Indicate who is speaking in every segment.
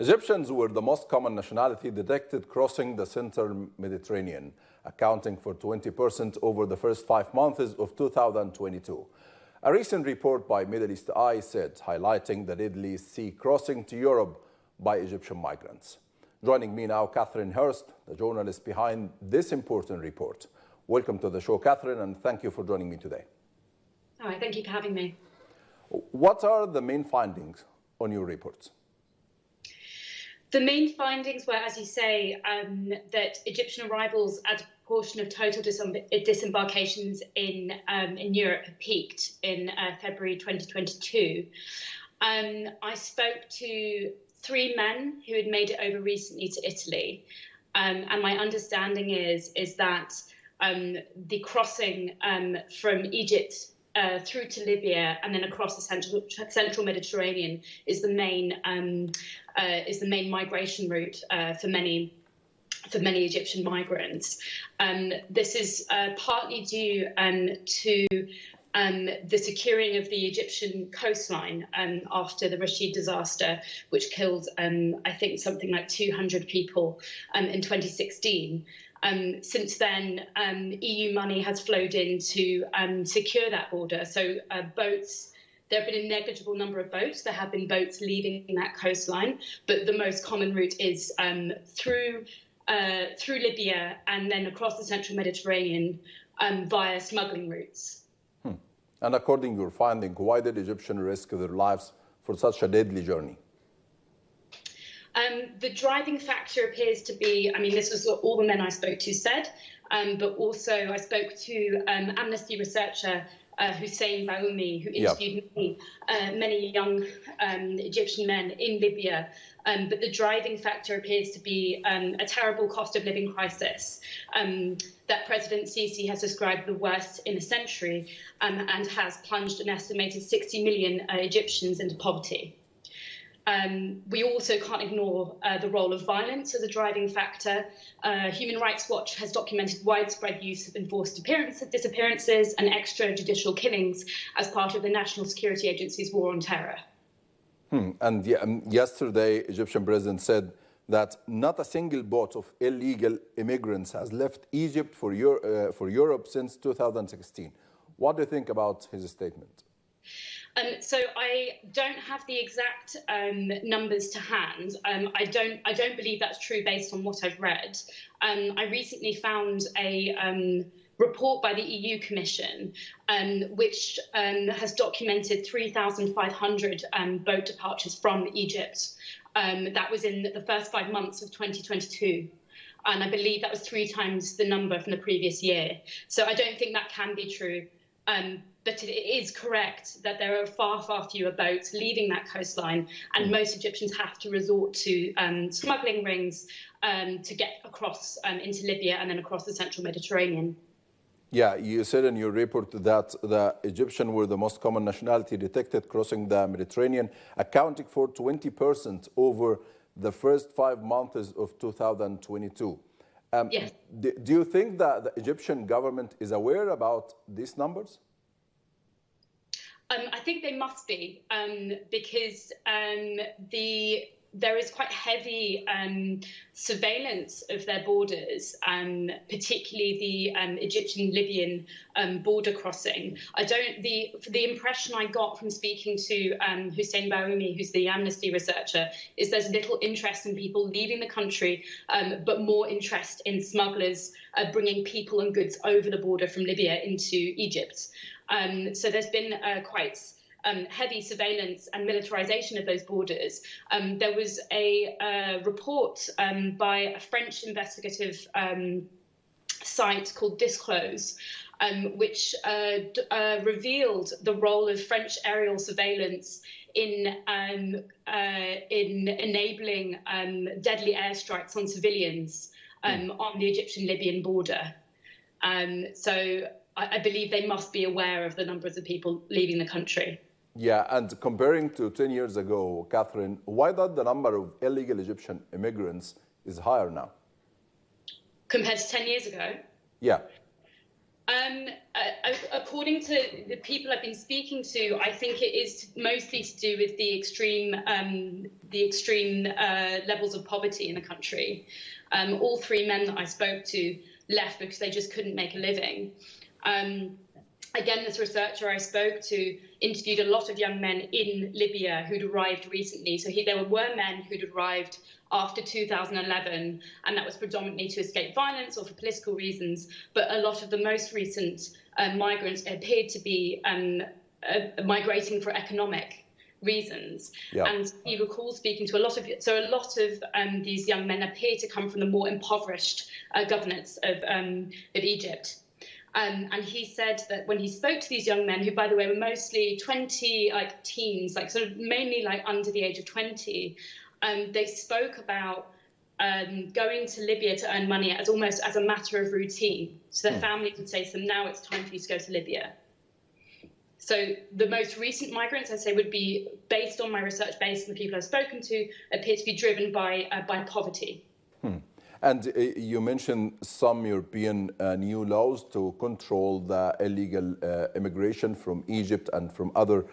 Speaker 1: Egyptians were the most common nationality detected crossing the central Mediterranean, accounting for 20% over the first 5 months of 2022. A recent report by Middle East Eye said, highlighting the deadly sea crossing to Europe by Egyptian migrants. Joining me now, Kaathrin Hurst, the journalist behind this important report. Welcome to the show, Kaathrin, and thank you for joining me today.
Speaker 2: Hi, thank you for having me.
Speaker 1: What are the main findings on your reports?
Speaker 2: The main findings were, as you say, that Egyptian arrivals as a proportion of total disembarkations in Europe have peaked in February 2022. I spoke to 3 men who had made it over recently to Italy, and my understanding is that the crossing from Egypt through to Libya and then across the central Mediterranean is the main migration route for many Egyptian migrants. This is partly due to the securing of the Egyptian coastline after the Rashid disaster, which killed, I think, something like 200 people in 2016. Since then, EU money has flowed in to secure that border. So boats, there have been a negligible number of boats. There have been boats leaving that coastline, but the most common route is through Libya and then across the central Mediterranean via smuggling routes.
Speaker 1: And according to your finding, why did Egyptians risk their lives for such a deadly journey?
Speaker 2: The driving factor appears to be, this was what all the men I spoke to said, but also I spoke to Amnesty researcher Hussein Baoumi, who interviewed many young Egyptian men in Libya. But the driving factor appears to be a terrible cost of living crisis that President Sisi has described the worst in a century and has plunged an estimated 60 million Egyptians into poverty. We also can't ignore the role of violence as a driving factor. Human Rights Watch has documented widespread use of enforced disappearances and extrajudicial killings as part of the National Security Agency's war on terror.
Speaker 1: And yesterday, Egyptian president said that not a single boat of illegal immigrants has left Egypt for Europe since 2016. What do you think about his statement?
Speaker 2: So I don't have the exact numbers to hand. I don't believe that's true based on what I've read. I recently found a report by the EU Commission, which has documented 3,500 boat departures from Egypt. That was in the first 5 months of 2022. And I believe that was 3 times the number from the previous year. So I don't think that can be true. But it is correct that there are far, far fewer boats leaving that coastline, and most Egyptians have to resort to smuggling rings to get across into Libya and then across the central Mediterranean.
Speaker 1: Yeah, you said in your report that the Egyptians were the most common nationality detected crossing the Mediterranean, accounting for 20% over the first 5 months of 2022.
Speaker 2: Yes.
Speaker 1: Do you think that the Egyptian government is aware about these numbers?
Speaker 2: I think they must be, because there is quite heavy surveillance of their borders, particularly the Egyptian-Libyan border crossing. The impression I got from speaking to Hussein Baoumi, who's the Amnesty researcher, is there's little interest in people leaving the country, but more interest in smugglers bringing people and goods over the border from Libya into Egypt. So there's been quite heavy surveillance and militarization of those borders. There was a report by a French investigative site called Disclose, which revealed the role of French aerial surveillance in enabling deadly airstrikes on civilians on the Egyptian-Libyan border. So I believe they must be aware of the numbers of people leaving the country.
Speaker 1: Yeah, and comparing to 10 years ago, Kaathrin, why that the number of illegal Egyptian immigrants is higher now?
Speaker 2: Compared to 10 years ago?
Speaker 1: Yeah.
Speaker 2: According to the people I've been speaking to, I think it is mostly to do with the extreme levels of poverty in the country. All three men that I spoke to left because they just couldn't make a living. Again, this researcher I spoke to interviewed a lot of young men in Libya who'd arrived recently. So there were men who'd arrived after 2011, and that was predominantly to escape violence or for political reasons. But a lot of the most recent migrants appeared to be migrating for economic reasons. Yeah. And he recalls speaking to a lot of these young men appear to come from the more impoverished governance of Egypt. And he said that when he spoke to these young men, who, by the way, were mostly 20, like teens, like sort of mainly like under the age of 20, they spoke about going to Libya to earn money as almost as a matter of routine. So their families would say to them, now it's time for you to go to Libya. So the most recent migrants, I'd say, would be, based on my research, based on the people I've spoken to, appear to be driven by poverty.
Speaker 1: And you mentioned some European new laws to control the illegal immigration from Egypt and from other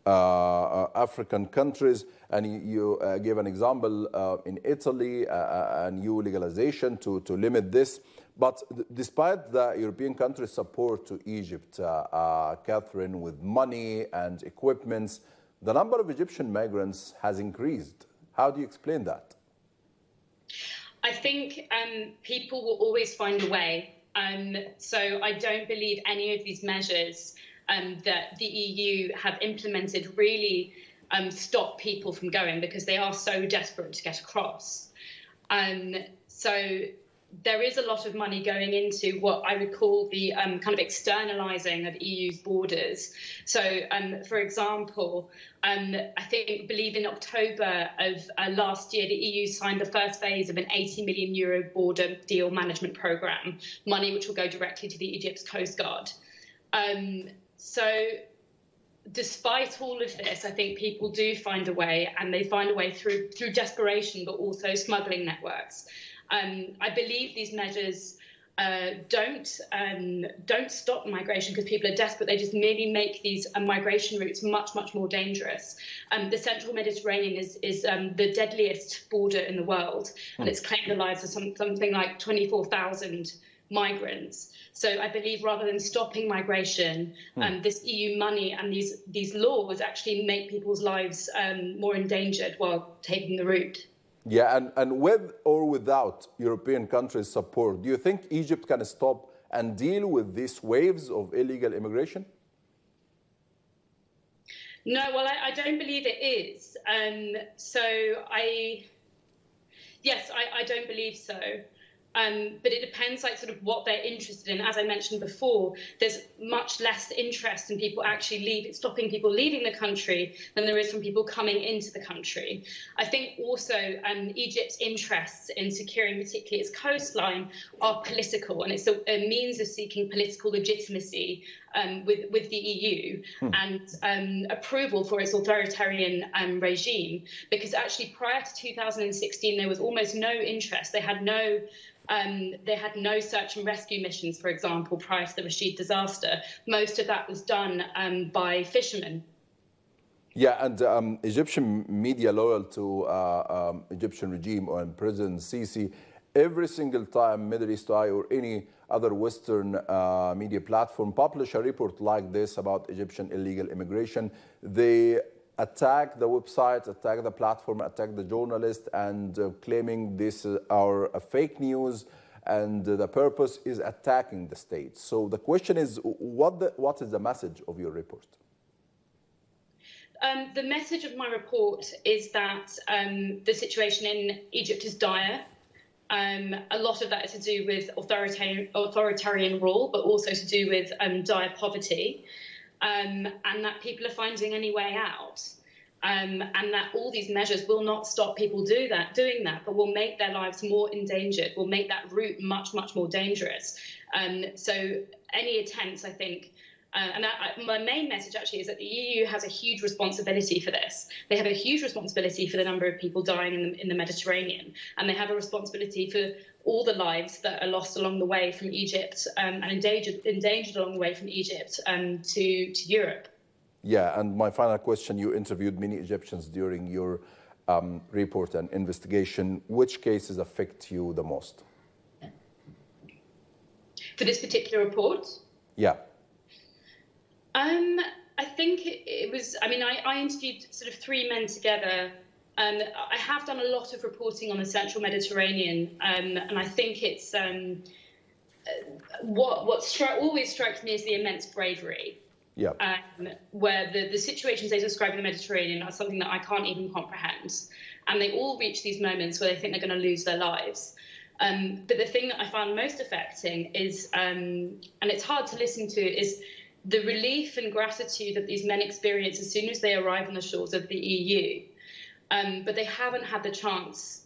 Speaker 1: African countries. And you gave an example in Italy, a new legalization to limit this. But despite the European countries' support to Egypt, Kathrin, with money and equipments, the number of Egyptian migrants has increased. How do you explain that?
Speaker 2: I think people will always find a way. So I don't believe any of these measures that the EU have implemented really stop people from going, because they are so desperate to get across. So there is a lot of money going into what I would call the kind of externalizing of EU's borders. So, for example, I believe in October of last year, the EU signed the first phase of an €80 million border deal management program, money which will go directly to the Egypt's Coast Guard. So despite all of this, I think people do find a way, and they find a way through desperation, but also smuggling networks. I believe these measures don't stop migration because people are desperate. They just merely make these migration routes much, much more dangerous. The central Mediterranean is the deadliest border in the world, and it's claimed the lives of something like 24,000 migrants. So I believe rather than stopping migration, this EU money and these laws actually make people's lives more endangered while taking the route.
Speaker 1: Yeah, and with or without European countries' support, do you think Egypt can stop and deal with these waves of illegal immigration?
Speaker 2: No, well, I don't believe it is. I don't believe so. But it depends, like, sort of what they're interested in. As I mentioned before, there's much less interest in people actually stopping people leaving the country than there is from people coming into the country. I think also Egypt's interests in securing particularly its coastline are political, and it's a means of seeking political legitimacy with the EU and approval for its authoritarian regime. Because actually prior to 2016, there was almost no interest. They had no search and rescue missions, for example, prior to the Rashid disaster. Most of that was done by fishermen.
Speaker 1: Yeah, and Egyptian media loyal to Egyptian regime or in President Sisi, every single time Middle East Eye or any other Western media platform publish a report like this about Egyptian illegal immigration, they attack the website, attack the platform, attack the journalist, and claiming this are fake news, and the purpose is attacking the state. So the question is, what is the message of your report?
Speaker 2: The message of my report is that the situation in Egypt is dire. A lot of that is to do with authoritarian rule, but also to do with dire poverty. And that people are finding any way out, and that all these measures will not stop people doing that, but will make their lives more endangered, will make that route much, much more dangerous. So any attempts, I think, My main message actually is that the EU has a huge responsibility for this. They have a huge responsibility for the number of people dying in the Mediterranean, and they have a responsibility for all the lives that are lost along the way from Egypt and endangered along the way from Egypt to Europe.
Speaker 1: Yeah, and my final question, you interviewed many Egyptians during your report and investigation. Which cases affect you the most?
Speaker 2: For this particular report?
Speaker 1: Yeah.
Speaker 2: I think it was, I interviewed sort of 3 men together. I have done a lot of reporting on the central Mediterranean, and I think it's what always strikes me is the immense bravery.
Speaker 1: Yeah.
Speaker 2: Where the situations they describe in the Mediterranean are something that I can't even comprehend. And they all reach these moments where they think they're going to lose their lives. But the thing that I found most affecting is, and it's hard to listen to, is the relief and gratitude that these men experience as soon as they arrive on the shores of the EU. But they haven't had the chance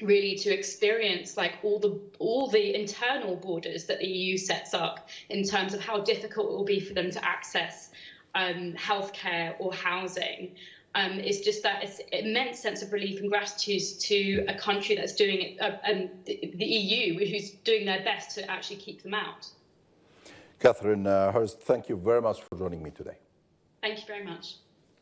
Speaker 2: really to experience like all the internal borders that the EU sets up in terms of how difficult it will be for them to access healthcare or housing. It's just that it's immense sense of relief and gratitude to a country that's doing it, the EU, who's doing their best to actually keep them out.
Speaker 1: Kathleen, Hurst, thank you very much for joining me today.
Speaker 2: Thank you very much.